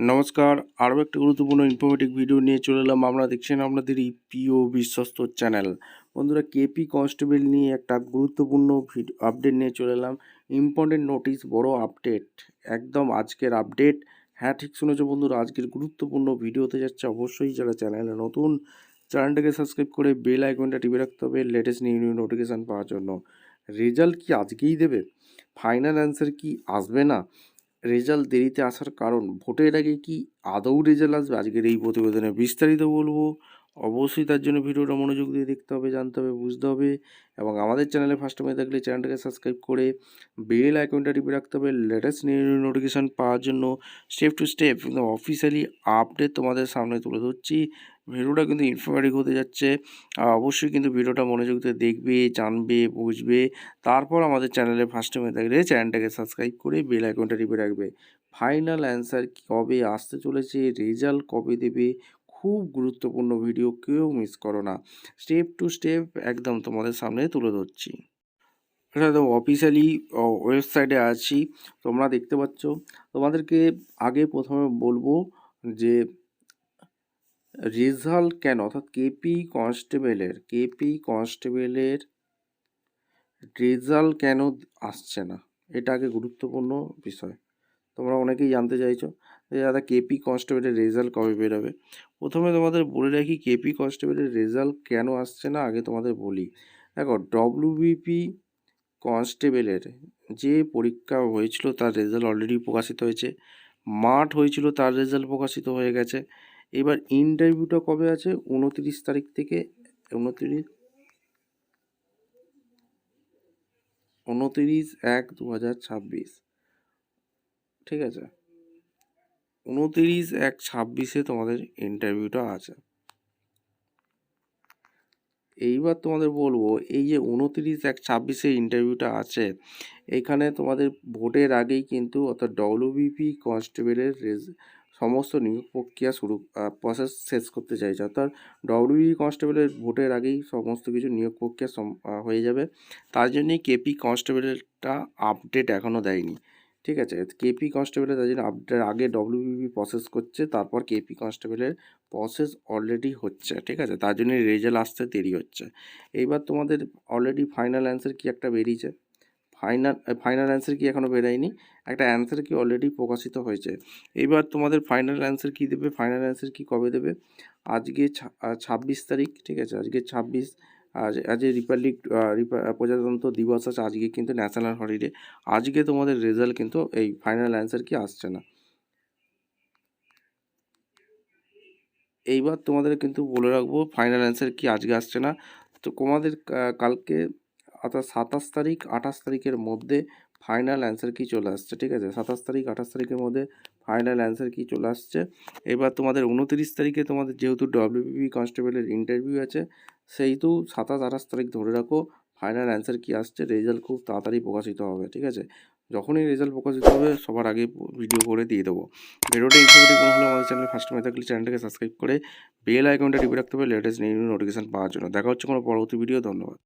নমস্কার, আরও একটা গুরুত্বপূর্ণ ইনফরমেটিভ ভিডিও নিয়ে চলে এলাম। আপনারা দেখছেন আপনাদের এই প্রিয় বিশ্বস্ত চ্যানেল। বন্ধুরা, কেপি কনস্টেবল নিয়ে একটা গুরুত্বপূর্ণ আপডেট নিয়ে চলে এলাম। ইম্পর্টেন্ট নোটিশ, বড় আপডেট, একদম আজকের আপডেট। হ্যাঁ, ঠিক শুনেছো বন্ধুরা, আজকের গুরুত্বপূর্ণ ভিডিওতে যাচ্ছে। অবশ্যই যারা চ্যানেলে নতুন, চ্যানেলটাকে সাবস্ক্রাইব করে বেল আইকনটা টিপে রাখতে হবে লেটেস্ট নিউ নোটিফিকেশান পাওয়ার জন্য। রেজাল্ট কি আজকেই দেবে? ফাইনাল অ্যান্সার কি আসবে না? রেজাল্ট দেরিতে আসার কারণ, ভোটের আগে কি আদৌ রেজাল্ট আসবে? আজকের এই প্রতিবেদনে বিস্তারিত বলবো। অবশ্যই তার জন্য ভিডিওটা মনোযোগ দিয়ে দেখতে হবে, জানতে হবে, বুঝতে হবে। এবং আমাদের চ্যানেলে ফার্স্ট টাইমে থাকলে চ্যানেলটাকে সাবস্ক্রাইব করে বেল আইকনটা টিপে রাখতে হবে লেটেস্ট নিউ নোটিফিকেশান পাওয়ার জন্য। স্টেপ টু স্টেপ কিন্তু অফিসিয়ালি আপডেট তোমাদের সামনে তুলে ধরছি। ভিডিওটা কিন্তু ইনফরমেটিভ হতে যাচ্ছে। অবশ্যই কিন্তু ভিডিওটা মনোযোগ দিয়ে দেখবে, জানবে, বুঝবে। তারপর আমাদের চ্যানেলে ফার্স্ট টাইমে থাকলে চ্যানেলটাকে সাবস্ক্রাইব করে বেল আইকনটা টিপে রাখবে। ফাইনাল অ্যান্সার কবে আসতে চলেছে, রেজাল্ট কবে দেবে, খুব গুরুত্বপূর্ণ ভিডিও, কেউ মিস করো না। স্টেপ টু স্টেপ একদম তোমাদের সামনে তুলে ধরছি। এটা একদম অফিসিয়ালি ওয়েবসাইটে আছি, তোমরা দেখতে পাচ্ছ। তোমাদেরকে আগে প্রথমে বলবো যে রেজাল্ট কেন, অর্থাৎ কেপি কনস্টেবলের রেজাল্ট কেন আসছে না, এটা আগে গুরুত্বপূর্ণ বিষয়। তোমরা অনেকেই জানতে চাইছো যে দাদা কেপি কনস্টেবলের রেজাল্ট কবে বেরোবে। প্রথমে তোমাদের বলে রাখি কেপি কনস্টেবলের রেজাল্ট কেন আসছে না, আগে তোমাদের বলি। দেখো, ডব্লিউবিপি কনস্টেবলের যে পরীক্ষা হয়েছিল তার রেজাল্ট অলরেডি প্রকাশিত হয়েছে। মাঠ হয়েছিল, তার রেজাল্ট প্রকাশিত হয়ে গেছে। এবার ইন্টারভিউটা কবে আছে? 29 তারিখ থেকে 29/1/2026, ঠিক আছে? 29/1/26 তোমাদের ইন্টারভিউটা আছে। এইবার তোমাদের বলবো, এই যে 29/1/26 ইন্টারভিউটা আছে, এখানে তোমাদের ভোটের আগেই কিন্তু, অর্থাৎ ডব্লিউবিপি কনস্টেবলের সমস্ত নিয়োগ প্রক্রিয়া প্রসেস শেষ করতে চাইছে। অর্থাৎ ডব্লিউবিপি কনস্টেবলের ভোটের আগেই সমস্ত কিছু নিয়োগ প্রক্রিয়া হয়ে যাবে। তার জন্যই কেপি কনস্টেবলেরটা আপডেট এখনও দেয়নি, ঠিক আছে? কেপি কনস্টেবলের তার জন্য আপডেট আগে ডব্লিউবিপি প্রসেস করছে, তারপর কেপি কনস্টেবলের প্রসেস অলরেডি হচ্ছে, ঠিক আছে? তার জন্য রেজাল্ট আসতে দেরি হচ্ছে। এইবার তোমাদের অলরেডি ফাইনাল অ্যান্সার কি একটা বেরিয়েছে। ফাইনাল অ্যান্সার কি এখনও বেরোয়নি, একটা অ্যান্সার কি অলরেডি প্রকাশিত হয়েছে। এইবার তোমাদের ফাইনাল অ্যান্সার কি দেবে, ফাইনাল অ্যান্সার কি কবে দেবে? আজকে 26 তারিখ, ঠিক আছে? আজকে 26, আজ প্রজাতন্ত্র দিবস আছে, আজকে কিন্তু ন্যাশনাল হলিডে। আজকে তোমাদের রেজাল্ট কিন্তু, এই ফাইনাল অ্যান্সার কি আসছে না। এইবার তোমাদের কিন্তু বলে রাখবো ফাইনাল অ্যান্সার কি আজকে আসছে না। তো তোমাদের কালকে, অর্থাৎ 27 তারিখ 28 তারিখের মধ্যে ফাইনাল অ্যান্সার কি চলে আসছে, ঠিক আছে? 27 তারিখ 28 তারিখের মধ্যে ফাইনাল অ্যান্সার কি চলে আসছে। এবার তোমাদের 29 তারিখে তোমাদের যেহেতু ডব্লিউবিপি কনস্টেবলের ইন্টারভিউ আছে, সেহেতু 27 28 তারিখ ধরে রাখো, ফাইনাল অ্যান্সার কি আসছে। রেজাল্ট খুব তাড়াতাড়ি প্রকাশিত হবে, ঠিক আছে? যখনই রেজাল্ট প্রকাশিত হবে সবার আগে ভিডিও করে দিয়ে দেবো। ভিডিওটা ইনফরমেটিভ মনে হলে আমাদের চ্যানেলে ফার্স্ট টাইম থাকলে চ্যানেলটাকে সাবস্ক্রাইব করে বেল আইকনটা টিপে রাখতে হবে লেটেস্ট নিউ নোটিফিকেশান পাওয়ার জন্য। দেখা হচ্ছে কোনো পরবর্তী ভিডিও। ধন্যবাদ।